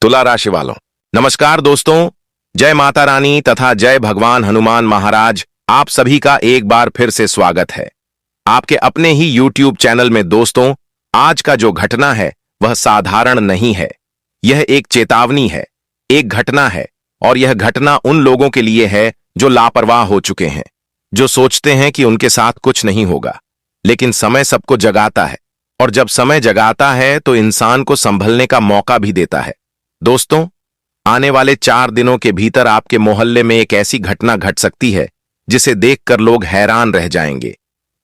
तुला राशि वालों, नमस्कार दोस्तों। जय माता रानी तथा जय भगवान हनुमान महाराज। आप सभी का एक बार फिर से स्वागत है आपके अपने ही YouTube चैनल में। दोस्तों, आज का जो घटना है वह साधारण नहीं है। यह एक चेतावनी है, एक घटना है, और यह घटना उन लोगों के लिए है जो लापरवाह हो चुके हैं, जो सोचते हैं कि उनके साथ कुछ नहीं होगा। लेकिन समय सबको जगाता है, और जब समय जगाता है तो इंसान को संभलने का मौका भी देता है। दोस्तों, आने वाले 4 दिनों के भीतर आपके मोहल्ले में एक ऐसी घटना घट सकती है जिसे देखकर लोग हैरान रह जाएंगे।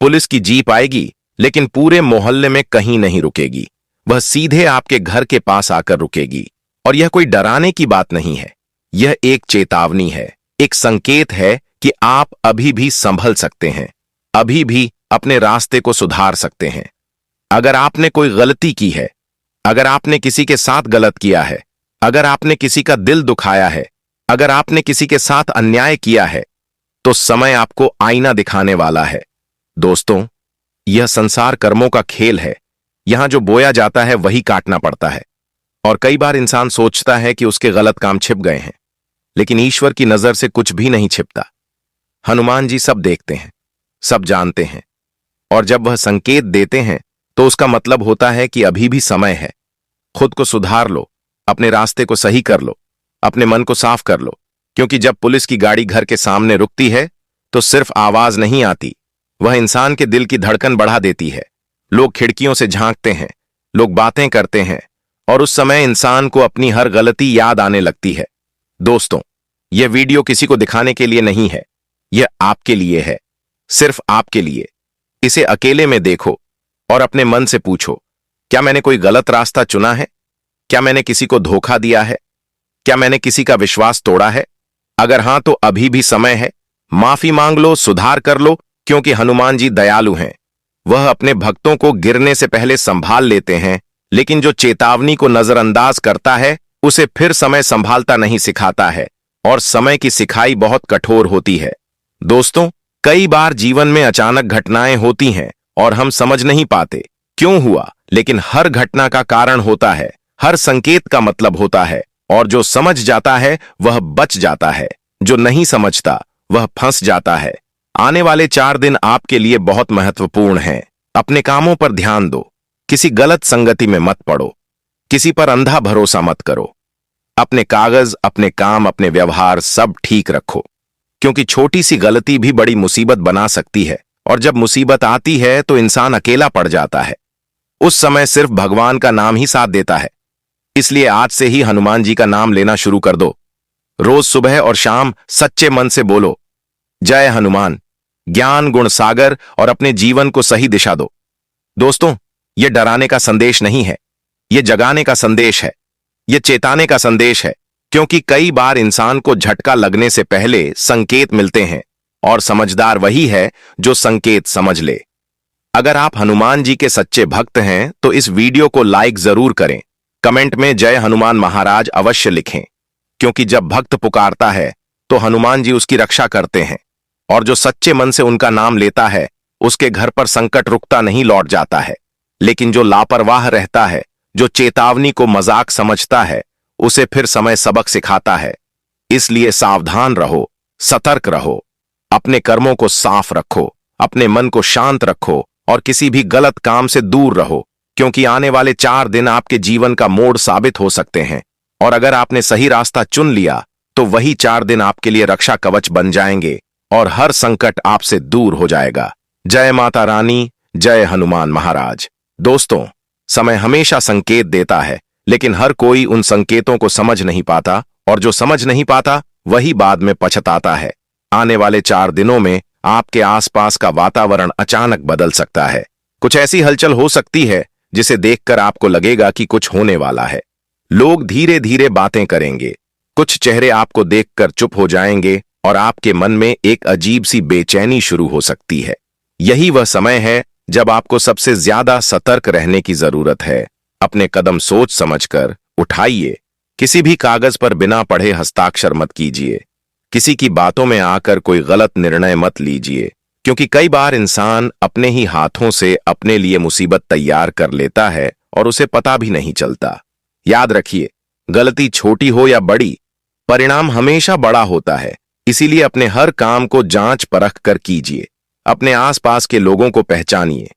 पुलिस की जीप आएगी, लेकिन पूरे मोहल्ले में कहीं नहीं रुकेगी। वह सीधे आपके घर के पास आकर रुकेगी। और यह कोई डराने की बात नहीं है, यह एक चेतावनी है, एक संकेत है कि आप अभी भी संभल सकते हैं, अभी भी अपने रास्ते को सुधार सकते हैं। अगर आपने कोई गलती की है, अगर आपने किसी के साथ गलत किया है, अगर आपने किसी का दिल दुखाया है, अगर आपने किसी के साथ अन्याय किया है, तो समय आपको आईना दिखाने वाला है। दोस्तों, यह संसार कर्मों का खेल है। यहां जो बोया जाता है वही काटना पड़ता है। और कई बार इंसान सोचता है कि उसके गलत काम छिप गए हैं, लेकिन ईश्वर की नजर से कुछ भी नहीं छिपता। हनुमान जी सब देखते हैं, सब जानते हैं, और जब वह संकेत देते हैं तो उसका मतलब होता है कि अभी भी समय है। खुद को सुधार लो, अपने रास्ते को सही कर लो, अपने मन को साफ कर लो। क्योंकि जब पुलिस की गाड़ी घर के सामने रुकती है तो सिर्फ आवाज नहीं आती, वह इंसान के दिल की धड़कन बढ़ा देती है। लोग खिड़कियों से झांकते हैं, लोग बातें करते हैं, और उस समय इंसान को अपनी हर गलती याद आने लगती है। दोस्तों, यह वीडियो किसी को दिखाने के लिए नहीं है, यह आपके लिए है, सिर्फ आपके लिए। इसे अकेले में देखो और अपने मन से पूछो, क्या मैंने कोई गलत रास्ता चुना है? क्या मैंने किसी को धोखा दिया है? क्या मैंने किसी का विश्वास तोड़ा है? अगर हां, तो अभी भी समय है। माफी मांग लो, सुधार कर लो, क्योंकि हनुमान जी दयालु हैं। वह अपने भक्तों को गिरने से पहले संभाल लेते हैं, लेकिन जो चेतावनी को नजरअंदाज करता है उसे फिर समय संभालता नहीं सिखाता है, और समय की सिखाई बहुत कठोर होती है। दोस्तों, कई बार जीवन में अचानक घटनाएं होती हैं और हम समझ नहीं पाते क्यों हुआ, लेकिन हर घटना का कारण होता है, हर संकेत का मतलब होता है, और जो समझ जाता है वह बच जाता है, जो नहीं समझता वह फंस जाता है। आने वाले 4 दिन आपके लिए बहुत महत्वपूर्ण हैं। अपने कामों पर ध्यान दो, किसी गलत संगति में मत पड़ो, किसी पर अंधा भरोसा मत करो। अपने कागज, अपने काम, अपने व्यवहार सब ठीक रखो, क्योंकि छोटी सी गलती भी बड़ी मुसीबत बना सकती है। और जब मुसीबत आती है तो इंसान अकेला पड़ जाता है। उस समय सिर्फ भगवान का नाम ही साथ देता है। इसलिए आज से ही हनुमान जी का नाम लेना शुरू कर दो। रोज सुबह और शाम सच्चे मन से बोलो, जय हनुमान, ज्ञान गुण सागर, और अपने जीवन को सही दिशा दो। दोस्तों, यह डराने का संदेश नहीं है, यह जगाने का संदेश है, यह चेताने का संदेश है। क्योंकि कई बार इंसान को झटका लगने से पहले संकेत मिलते हैं, और समझदार वही है जो संकेत समझ ले। अगर आप हनुमान जी के सच्चे भक्त हैं तो इस वीडियो को लाइक जरूर करें, कमेंट में जय हनुमान महाराज अवश्य लिखें, क्योंकि जब भक्त पुकारता है तो हनुमान जी उसकी रक्षा करते हैं, और जो सच्चे मन से उनका नाम लेता है उसके घर पर संकट रुकता नहीं, लौट जाता है। लेकिन जो लापरवाह रहता है, जो चेतावनी को मजाक समझता है, उसे फिर समय सबक सिखाता है। इसलिए सावधान रहो, सतर्क रहो, अपने कर्मों को साफ रखो, अपने मन को शांत रखो, और किसी भी गलत काम से दूर रहो, क्योंकि आने वाले 4 दिन आपके जीवन का मोड़ साबित हो सकते हैं। और अगर आपने सही रास्ता चुन लिया तो वही 4 दिन आपके लिए रक्षा कवच बन जाएंगे, और हर संकट आपसे दूर हो जाएगा। जय माता रानी, जय हनुमान महाराज। दोस्तों, समय हमेशा संकेत देता है, लेकिन हर कोई उन संकेतों को समझ नहीं पाता, और जो समझ नहीं पाता वही बाद में पछताता है। आने वाले 4 दिनों में आपके आसपास का वातावरण अचानक बदल सकता है। कुछ ऐसी हलचल हो सकती है जिसे देखकर आपको लगेगा कि कुछ होने वाला है। लोग धीरे धीरे बातें करेंगे, कुछ चेहरे आपको देखकर चुप हो जाएंगे, और आपके मन में एक अजीब सी बेचैनी शुरू हो सकती है। यही वह समय है जब आपको सबसे ज्यादा सतर्क रहने की जरूरत है। अपने कदम सोच समझकर उठाइए। किसी भी कागज पर बिना पढ़े हस्ताक्षर मत कीजिए। किसी की बातों में आकर कोई गलत निर्णय मत लीजिए, क्योंकि कई बार इंसान अपने ही हाथों से अपने लिए मुसीबत तैयार कर लेता है और उसे पता भी नहीं चलता। याद रखिए, गलती छोटी हो या बड़ी, परिणाम हमेशा बड़ा होता है। इसीलिए अपने हर काम को जांच परख कर कीजिए। अपने आसपास के लोगों को पहचानिए।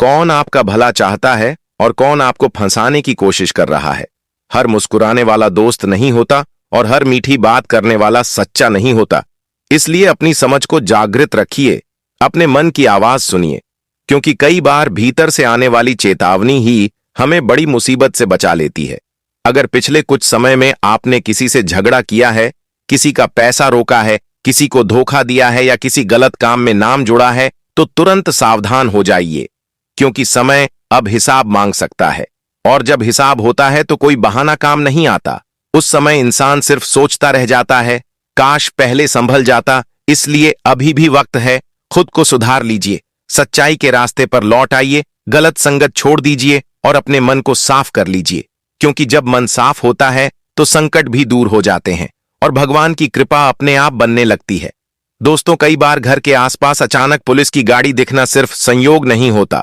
कौन आपका भला चाहता है और कौन आपको फंसाने की कोशिश कर रहा है। हर मुस्कुराने वाला दोस्त नहीं होता और हर मीठी बात करने वाला सच्चा नहीं होता। इसलिए अपनी समझ को जागृत रखिए, अपने मन की आवाज सुनिए, क्योंकि कई बार भीतर से आने वाली चेतावनी ही हमें बड़ी मुसीबत से बचा लेती है। अगर पिछले कुछ समय में आपने किसी से झगड़ा किया है, किसी का पैसा रोका है, किसी को धोखा दिया है या किसी गलत काम में नाम जुड़ा है, तो तुरंत सावधान हो जाइए, क्योंकि समय अब हिसाब मांग सकता है। और जब हिसाब होता है तो कोई बहाना काम नहीं आता। उस समय इंसान सिर्फ सोचता रह जाता है, काश पहले संभल जाता। इसलिए अभी भी वक्त है, खुद को सुधार लीजिए, सच्चाई के रास्ते पर लौट आइए, गलत संगत छोड़ दीजिए और अपने मन को साफ कर लीजिए, क्योंकि जब मन साफ होता है तो संकट भी दूर हो जाते हैं और भगवान की कृपा अपने आप बनने लगती है। दोस्तों, कई बार घर के आसपास अचानक पुलिस की गाड़ी दिखना सिर्फ संयोग नहीं होता,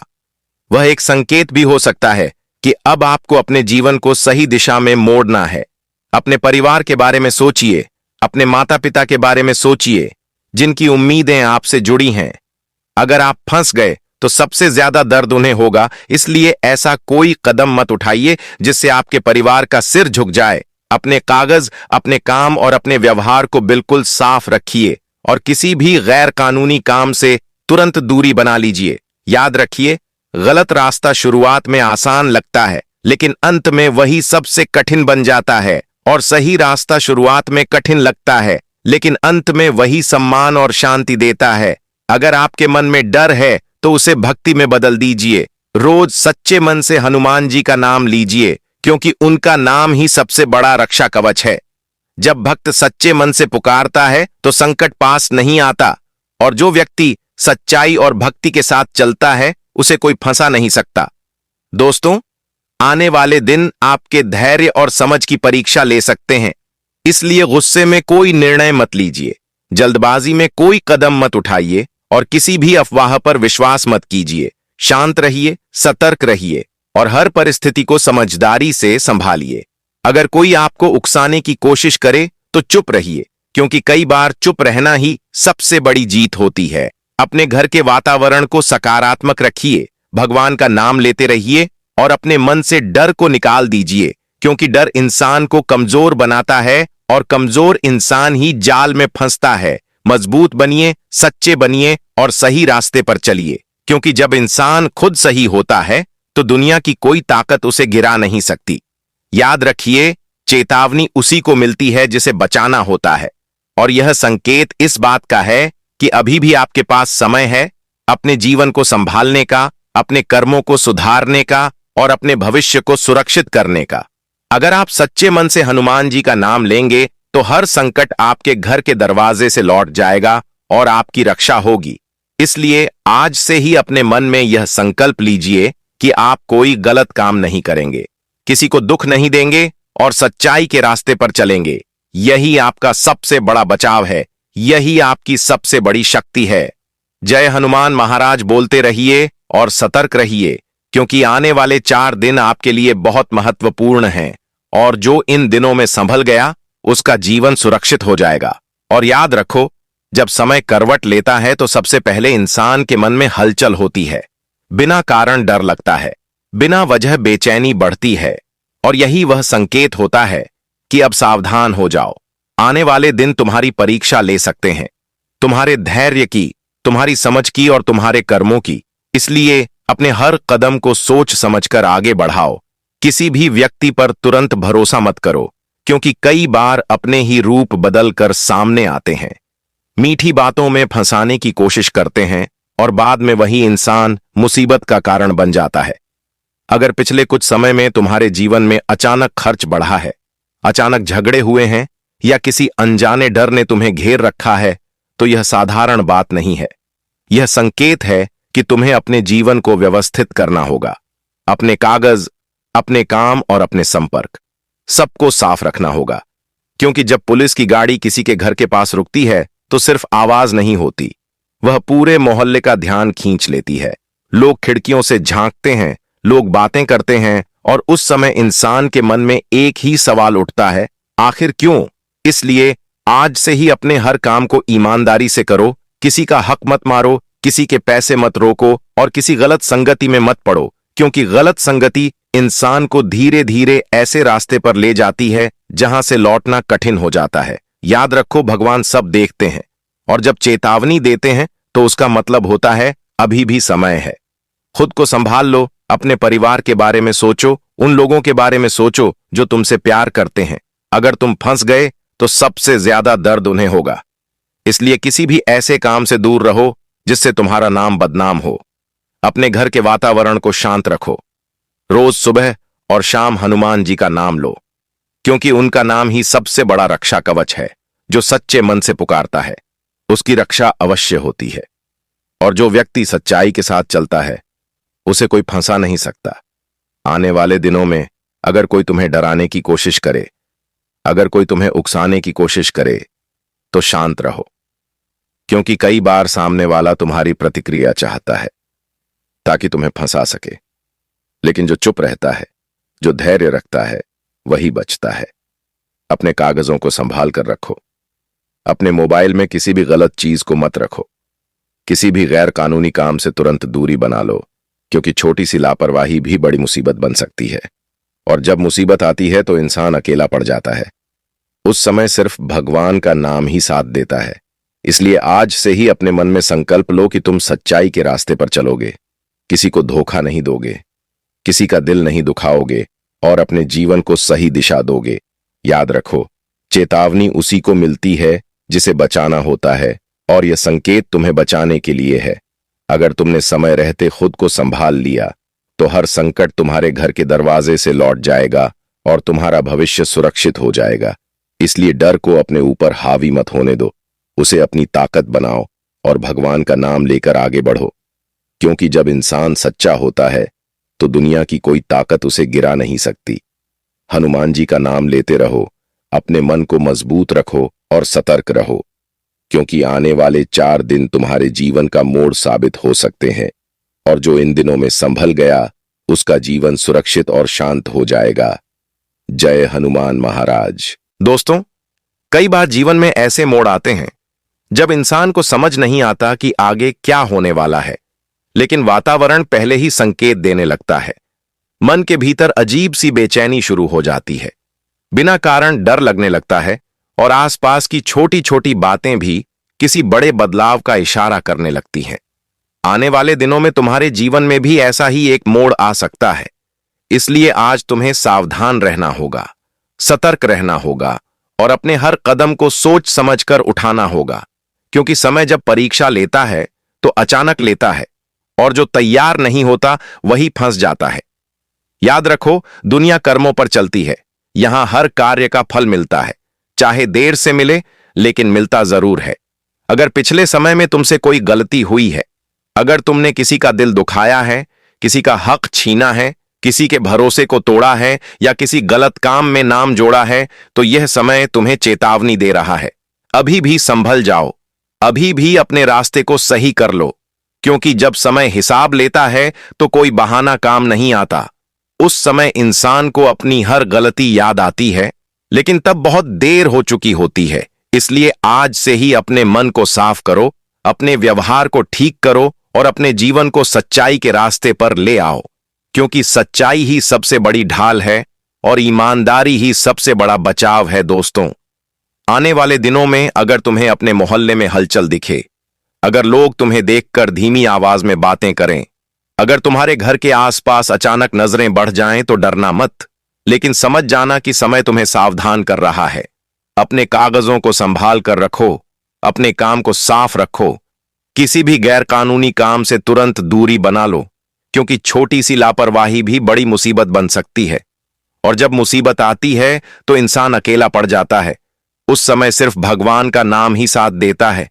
वह एक संकेत भी हो सकता है कि अब आपको अपने जीवन को सही दिशा में मोड़ना है। अपने परिवार के बारे में सोचिए, अपने माता पिता के बारे में सोचिए, जिनकी उम्मीदें आपसे जुड़ी हैं। अगर आप फंस गए तो सबसे ज्यादा दर्द उन्हें होगा। इसलिए ऐसा कोई कदम मत उठाइए जिससे आपके परिवार का सिर झुक जाए। अपने कागज, अपने काम और अपने व्यवहार को बिल्कुल साफ रखिए और किसी भी गैर कानूनी काम से तुरंत दूरी बना लीजिए। याद रखिए, गलत रास्ता शुरुआत में आसान लगता है, लेकिन अंत में वही सबसे कठिन बन जाता है। और सही रास्ता शुरुआत में कठिन लगता है, लेकिन अंत में वही सम्मान और शांति देता है। अगर आपके मन में डर है तो उसे भक्ति में बदल दीजिए। रोज सच्चे मन से हनुमान जी का नाम लीजिए, क्योंकि उनका नाम ही सबसे बड़ा रक्षा कवच है। जब भक्त सच्चे मन से पुकारता है तो संकट पास नहीं आता, और जो व्यक्ति सच्चाई और भक्ति के साथ चलता है उसे कोई फंसा नहीं सकता। दोस्तों, आने वाले दिन आपके धैर्य और समझ की परीक्षा ले सकते हैं। इसलिए गुस्से में कोई निर्णय मत लीजिए, जल्दबाजी में कोई कदम मत उठाइए और किसी भी अफवाह पर विश्वास मत कीजिए। शांत रहिए, सतर्क रहिए और हर परिस्थिति को समझदारी से संभालिए। अगर कोई आपको उकसाने की कोशिश करे तो चुप रहिए, क्योंकि कई बार चुप रहना ही सबसे बड़ी जीत होती है। अपने घर के वातावरण को सकारात्मक रखिए, भगवान का नाम लेते रहिए और अपने मन से डर को निकाल दीजिए, क्योंकि डर इंसान को कमजोर बनाता है और कमजोर इंसान ही जाल में फंसता है। मजबूत बनिए, सच्चे बनिए और सही रास्ते पर चलिए, क्योंकि जब इंसान खुद सही होता है तो दुनिया की कोई ताकत उसे गिरा नहीं सकती। याद रखिए, चेतावनी उसी को मिलती है जिसे बचाना होता है, और यह संकेत इस बात का है कि अभी भी आपके पास समय है अपने जीवन को संभालने का, अपने कर्मों को सुधारने का और अपने भविष्य को सुरक्षित करने का। अगर आप सच्चे मन से हनुमान जी का नाम लेंगे तो हर संकट आपके घर के दरवाजे से लौट जाएगा और आपकी रक्षा होगी। इसलिए आज से ही अपने मन में यह संकल्प लीजिए कि आप कोई गलत काम नहीं करेंगे, किसी को दुख नहीं देंगे और सच्चाई के रास्ते पर चलेंगे। यही आपका सबसे बड़ा बचाव है, यही आपकी सबसे बड़ी शक्ति है। जय हनुमान महाराज बोलते रहिए और सतर्क रहिए, क्योंकि आने वाले 4 दिन आपके लिए बहुत महत्वपूर्ण हैं, और जो इन दिनों में संभल गया उसका जीवन सुरक्षित हो जाएगा। और याद रखो, जब समय करवट लेता है तो सबसे पहले इंसान के मन में हलचल होती है, बिना कारण डर लगता है, बिना वजह बेचैनी बढ़ती है, और यही वह संकेत होता है कि अब सावधान हो जाओ। आने वाले दिन तुम्हारी परीक्षा ले सकते हैं, तुम्हारे धैर्य की, तुम्हारी समझ की और तुम्हारे कर्मों की। इसलिए अपने हर कदम को सोच समझकर आगे बढ़ाओ। किसी भी व्यक्ति पर तुरंत भरोसा मत करो, क्योंकि कई बार अपने ही रूप बदलकर सामने आते हैं, मीठी बातों में फंसाने की कोशिश करते हैं और बाद में वही इंसान मुसीबत का कारण बन जाता है। अगर पिछले कुछ समय में तुम्हारे जीवन में अचानक खर्च बढ़ा है, अचानक झगड़े हुए हैं या किसी अनजाने डर ने तुम्हें घेर रखा है, तो यह साधारण बात नहीं है। यह संकेत है कि तुम्हें अपने जीवन को व्यवस्थित करना होगा। अपने कागज, अपने काम और अपने संपर्क सबको साफ रखना होगा, क्योंकि जब पुलिस की गाड़ी किसी के घर के पास रुकती है तो सिर्फ आवाज नहीं होती, वह पूरे मोहल्ले का ध्यान खींच लेती है। लोग खिड़कियों से झांकते हैं, लोग बातें करते हैं और उस समय इंसान के मन में एक ही सवाल उठता है, आखिर क्यों? इसलिए आज से ही अपने हर काम को ईमानदारी से करो, किसी का हक मत मारो, किसी के पैसे मत रोको और किसी गलत संगति में मत पड़ो, क्योंकि गलत संगति इंसान को धीरे धीरे ऐसे रास्ते पर ले जाती है जहां से लौटना कठिन हो जाता है। याद रखो, भगवान सब देखते हैं और जब चेतावनी देते हैं तो उसका मतलब होता है अभी भी समय है। खुद को संभाल लो, अपने परिवार के बारे में सोचो, उन लोगों के बारे में सोचो जो तुमसे प्यार करते हैं। अगर तुम फंस गए तो सबसे ज्यादा दर्द उन्हें होगा। इसलिए किसी भी ऐसे काम से दूर रहो जिससे तुम्हारा नाम बदनाम हो। अपने घर के वातावरण को शांत रखो। रोज सुबह और शाम हनुमान जी का नाम लो, क्योंकि उनका नाम ही सबसे बड़ा रक्षा कवच है। जो सच्चे मन से पुकारता है उसकी रक्षा अवश्य होती है, और जो व्यक्ति सच्चाई के साथ चलता है उसे कोई फंसा नहीं सकता। आने वाले दिनों में अगर कोई तुम्हें डराने की कोशिश करे, अगर कोई तुम्हें उकसाने की कोशिश करे, तो शांत रहो, क्योंकि कई बार सामने वाला तुम्हारी प्रतिक्रिया चाहता है ताकि तुम्हें फंसा सके। लेकिन जो चुप रहता है, जो धैर्य रखता है, वही बचता है। अपने कागजों को संभाल कर रखो। अपने मोबाइल में किसी भी गलत चीज को मत रखो। किसी भी गैर कानूनी काम से तुरंत दूरी बना लो, क्योंकि छोटी सी लापरवाही भी बड़ी मुसीबत बन सकती है। और जब मुसीबत आती है तो इंसान अकेला पड़ जाता है। उस समय सिर्फ भगवान का नाम ही साथ देता है। इसलिए आज से ही अपने मन में संकल्प लो कि तुम सच्चाई के रास्ते पर चलोगे, किसी को धोखा नहीं दोगे, किसी का दिल नहीं दुखाओगे और अपने जीवन को सही दिशा दोगे। याद रखो, चेतावनी उसी को मिलती है जिसे बचाना होता है, और यह संकेत तुम्हें बचाने के लिए है। अगर तुमने समय रहते खुद को संभाल लिया तो हर संकट तुम्हारे घर के दरवाजे से लौट जाएगा और तुम्हारा भविष्य सुरक्षित हो जाएगा। इसलिए डर को अपने ऊपर हावी मत होने दो, उसे अपनी ताकत बनाओ और भगवान का नाम लेकर आगे बढ़ो, क्योंकि जब इंसान सच्चा होता है तो दुनिया की कोई ताकत उसे गिरा नहीं सकती। हनुमान जी का नाम लेते रहो, अपने मन को मजबूत रखो और सतर्क रहो, क्योंकि आने वाले 4 दिन तुम्हारे जीवन का मोड़ साबित हो सकते हैं, और जो इन दिनों में संभल गया उसका जीवन सुरक्षित और शांत हो जाएगा। जय हनुमान महाराज। दोस्तों, कई बार जीवन में ऐसे मोड़ आते हैं जब इंसान को समझ नहीं आता कि आगे क्या होने वाला है, लेकिन वातावरण पहले ही संकेत देने लगता है। मन के भीतर अजीब सी बेचैनी शुरू हो जाती है, बिना कारण डर लगने लगता है और आसपास की छोटी छोटी बातें भी किसी बड़े बदलाव का इशारा करने लगती हैं। आने वाले दिनों में तुम्हारे जीवन में भी ऐसा ही एक मोड़ आ सकता है। इसलिए आज तुम्हें सावधान रहना होगा, सतर्क रहना होगा और अपने हर कदम को सोच समझकर उठाना होगा, क्योंकि समय जब परीक्षा लेता है तो अचानक लेता है और जो तैयार नहीं होता वही फंस जाता है। याद रखो, दुनिया कर्मों पर चलती है। यहां हर कार्य का फल मिलता है, चाहे देर से मिले लेकिन मिलता जरूर है। अगर पिछले समय में तुमसे कोई गलती हुई है, अगर तुमने किसी का दिल दुखाया है, किसी का हक छीना है, किसी के भरोसे को तोड़ा है या किसी गलत काम में नाम जोड़ा है, तो यह समय तुम्हें चेतावनी दे रहा है। अभी भी संभल जाओ, अभी भी अपने रास्ते को सही कर लो, क्योंकि जब समय हिसाब लेता है तो कोई बहाना काम नहीं आता। उस समय इंसान को अपनी हर गलती याद आती है, लेकिन तब बहुत देर हो चुकी होती है। इसलिए आज से ही अपने मन को साफ करो, अपने व्यवहार को ठीक करो और अपने जीवन को सच्चाई के रास्ते पर ले आओ, क्योंकि सच्चाई ही सबसे बड़ी ढाल है और ईमानदारी ही सबसे बड़ा बचाव है। दोस्तों, आने वाले दिनों में अगर तुम्हें अपने मोहल्ले में हलचल दिखे, अगर लोग तुम्हें देखकर धीमी आवाज में बातें करें, अगर तुम्हारे घर के आसपास अचानक नजरें बढ़ जाएं, तो डरना मत, लेकिन समझ जाना कि समय तुम्हें सावधान कर रहा है। अपने कागजों को संभाल कर रखो, अपने काम को साफ रखो, किसी भी गैर कानूनी काम से तुरंत दूरी बना लो, क्योंकि छोटी सी लापरवाही भी बड़ी मुसीबत बन सकती है। और जब मुसीबत आती है तो इंसान अकेला पड़ जाता है। उस समय सिर्फ भगवान का नाम ही साथ देता है।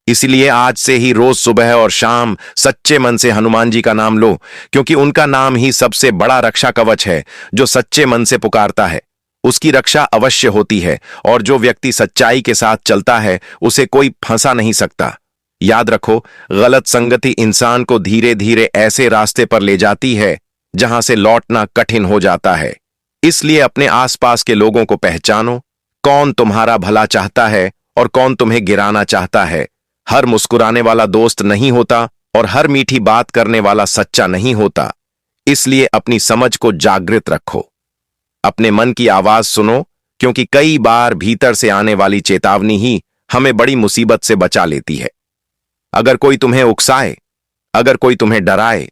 इसलिए आज से ही रोज सुबह और शाम सच्चे मन से हनुमान जी का नाम लो, क्योंकि उनका नाम ही सबसे बड़ा रक्षा कवच है। जो सच्चे मन से पुकारता है उसकी रक्षा अवश्य होती है, और जो व्यक्ति सच्चाई के साथ चलता है उसे कोई फंसा नहीं सकता। याद रखो, गलत संगति इंसान को धीरे धीरे ऐसे रास्ते पर ले जाती है जहां से लौटना कठिन हो जाता है। इसलिए अपने आसपास के लोगों को पहचानो, कौन तुम्हारा भला चाहता है और कौन तुम्हें गिराना चाहता है। हर मुस्कुराने वाला दोस्त नहीं होता और हर मीठी बात करने वाला सच्चा नहीं होता। इसलिए अपनी समझ को जागृत रखो, अपने मन की आवाज सुनो, क्योंकि कई बार भीतर से आने वाली चेतावनी ही हमें बड़ी मुसीबत से बचा लेती है। अगर कोई तुम्हें उकसाए, अगर कोई तुम्हें डराए,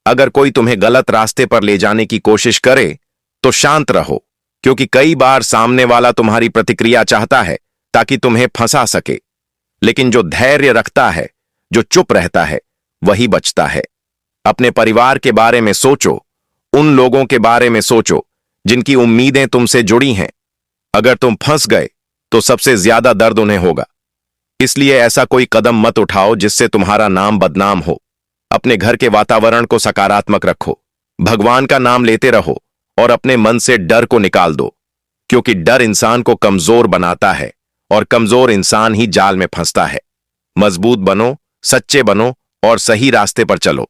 अगर कोई तुम्हें गलत रास्ते पर ले जाने की कोशिश करे, तो शांत रहो, क्योंकि कई बार सामने वाला तुम्हारी प्रतिक्रिया चाहता है ताकि तुम्हें फंसा सके। लेकिन जो धैर्य रखता है, जो चुप रहता है, वही बचता है। अपने परिवार के बारे में सोचो, उन लोगों के बारे में सोचो जिनकी उम्मीदें तुमसे जुड़ी हैं। अगर तुम फंस गए तो सबसे ज्यादा दर्द उन्हें होगा। इसलिए ऐसा कोई कदम मत उठाओ जिससे तुम्हारा नाम बदनाम हो। अपने घर के वातावरण को सकारात्मक रखो, भगवान का नाम लेते रहो और अपने मन से डर को निकाल दो, क्योंकि डर इंसान को कमजोर बनाता है और कमजोर इंसान ही जाल में फंसता है। मजबूत बनो, सच्चे बनो और सही रास्ते पर चलो,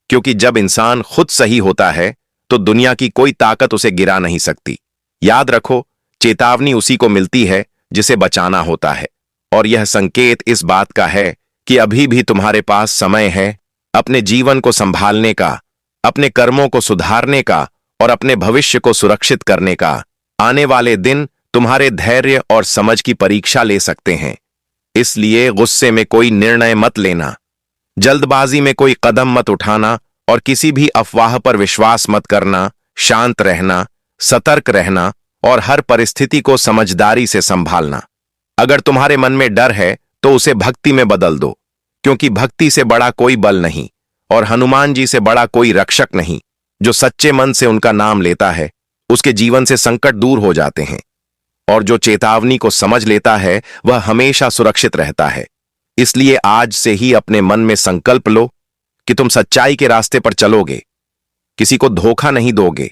क्योंकि जब इंसान खुद सही होता है तो दुनिया की कोई ताकत उसे गिरा नहीं सकती। याद रखो, चेतावनी उसी को मिलती है जिसे बचाना होता है, और यह संकेत इस बात का है कि अभी भी तुम्हारे पास समय है अपने जीवन को संभालने का, अपने कर्मों को सुधारने का और अपने भविष्य को सुरक्षित करने का। आने वाले दिन तुम्हारे धैर्य और समझ की परीक्षा ले सकते हैं। इसलिए गुस्से में कोई निर्णय मत लेना, जल्दबाजी में कोई कदम मत उठाना और किसी भी अफवाह पर विश्वास मत करना। शांत रहना, सतर्क रहना और हर परिस्थिति को समझदारी से संभालना। अगर तुम्हारे मन में डर है तो उसे भक्ति में बदल दो, क्योंकि भक्ति से बड़ा कोई बल नहीं और हनुमान जी से बड़ा कोई रक्षक नहीं। जो सच्चे मन से उनका नाम लेता है, उसके जीवन से संकट दूर हो जाते हैं, और जो चेतावनी को समझ लेता है वह हमेशा सुरक्षित रहता है। इसलिए आज से ही अपने मन में संकल्प लो कि तुम सच्चाई के रास्ते पर चलोगे, किसी को धोखा नहीं दोगे,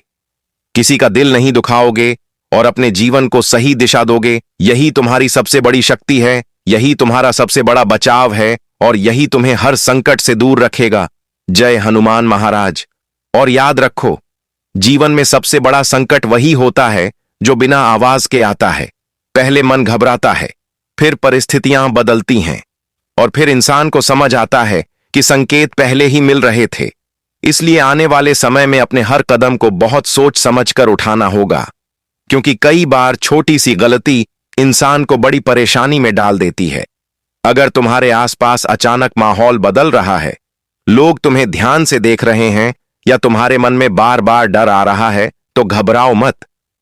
किसी का दिल नहीं दुखाओगे और अपने जीवन को सही दिशा दोगे। यही तुम्हारी सबसे बड़ी शक्ति है, यही तुम्हारा सबसे बड़ा बचाव है और यही तुम्हें हर संकट से दूर रखेगा। जय हनुमान महाराज। और याद रखो, जीवन में सबसे बड़ा संकट वही होता है जो बिना आवाज के आता है। पहले मन घबराता है, फिर परिस्थितियां बदलती हैं और फिर इंसान को समझ आता है कि संकेत पहले ही मिल रहे थे। इसलिए आने वाले समय में अपने हर कदम को बहुत सोच समझकर उठाना होगा, क्योंकि कई बार छोटी सी गलती इंसान को बड़ी परेशानी में डाल देती है। अगर तुम्हारे आसपास अचानक माहौल बदल रहा है, लोग तुम्हें ध्यान से देख रहे हैं या तुम्हारे मन में बार बार डर आ रहा है, तो घबराओ मत,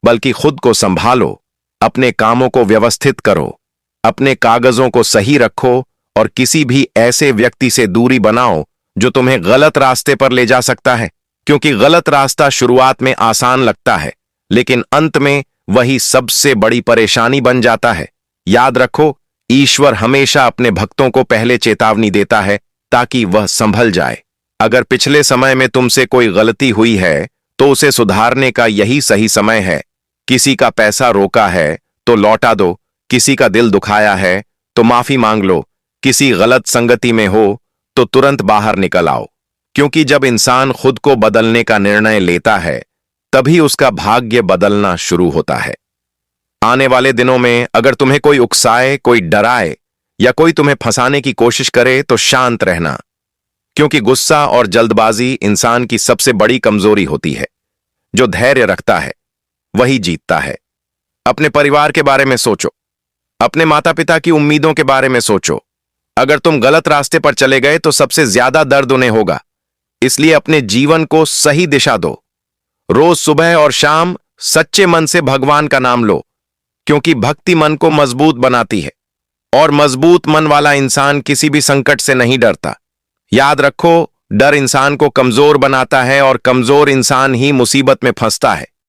बल्कि खुद को संभालो, अपने कामों को व्यवस्थित करो, अपने कागजों को सही रखो और किसी भी ऐसे व्यक्ति से दूरी बनाओ जो तुम्हें गलत रास्ते पर ले जा सकता है, क्योंकि गलत रास्ता शुरुआत में आसान लगता है लेकिन अंत में वही सबसे बड़ी परेशानी बन जाता है। याद रखो, ईश्वर हमेशा अपने भक्तों को पहले चेतावनी देता है ताकि वह संभल जाए। अगर पिछले समय में तुमसे कोई गलती हुई है तो उसे सुधारने का यही सही समय है। किसी का पैसा रोका है तो लौटा दो, किसी का दिल दुखाया है तो माफी मांग लो, किसी गलत संगति में हो तो तुरंत बाहर निकल आओ, क्योंकि जब इंसान खुद को बदलने का निर्णय लेता है तभी उसका भाग्य बदलना शुरू होता है। आने वाले दिनों में अगर तुम्हें कोई उकसाए, कोई डराए या कोई तुम्हें फंसाने की कोशिश करे तो शांत रहना, क्योंकि गुस्सा और जल्दबाजी इंसान की सबसे बड़ी कमजोरी होती है। जो धैर्य रखता है वही जीतता है। अपने परिवार के बारे में सोचो, अपने माता पिता की उम्मीदों के बारे में सोचो। अगर तुम गलत रास्ते पर चले गए तो सबसे ज्यादा दर्द उन्हें होगा। इसलिए अपने जीवन को सही दिशा दो। रोज सुबह और शाम सच्चे मन से भगवान का नाम लो, क्योंकि भक्ति मन को मजबूत बनाती है और मजबूत मन वाला इंसान किसी भी संकट से नहीं डरता। याद रखो, डर इंसान को कमजोर बनाता है और कमजोर इंसान ही मुसीबत में फंसता है।